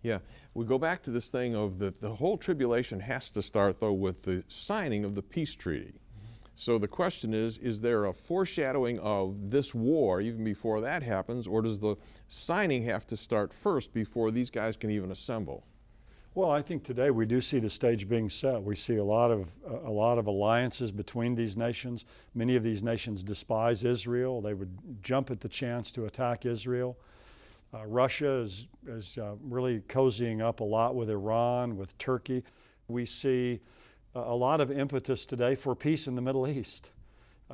Yeah, we go back to this thing of the whole tribulation has to start, though, with the signing of the peace treaty. So the question is there a foreshadowing of this war even before that happens, or does the signing have to start first before these guys can even assemble? Well, I think today we do see the stage being set. We see a lot of alliances between these nations. Many of these nations despise Israel. They would jump at the chance to attack Israel. Russia is really cozying up a lot with Iran, with Turkey. We see a lot of impetus today for peace in the Middle East.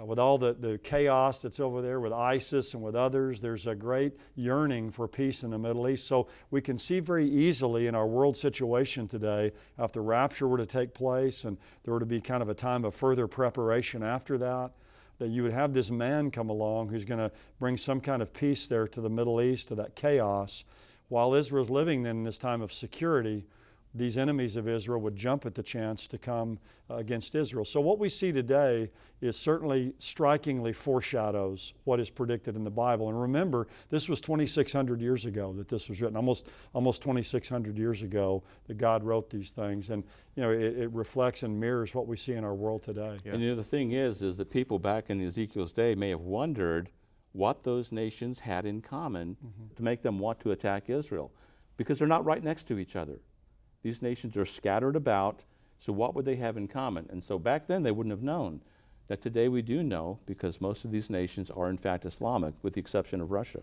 With all the chaos that's over there with ISIS and with others, there's a great yearning for peace in the Middle East. So we can see very easily in our world situation today, if the rapture were to take place and there were to be kind of a time of further preparation after that, that you would have this man come along who's going to bring some kind of peace there to the Middle East, to that chaos. While Israel's living then in this time of security, these enemies of Israel would jump at the chance to come against Israel. So what we see today is certainly strikingly foreshadows what is predicted in the Bible. And remember, this was 2,600 years ago that this was written, almost 2,600 years ago that God wrote these things. And it reflects and mirrors what we see in our world today. Yeah. And the thing is that people back in Ezekiel's day may have wondered what those nations had in common to make them want to attack Israel, because they're not right next to each other. These nations are scattered about, so what would they have in common? And so back then they wouldn't have known. That today we do know, because most of these nations are in fact Islamic, with the exception of Russia.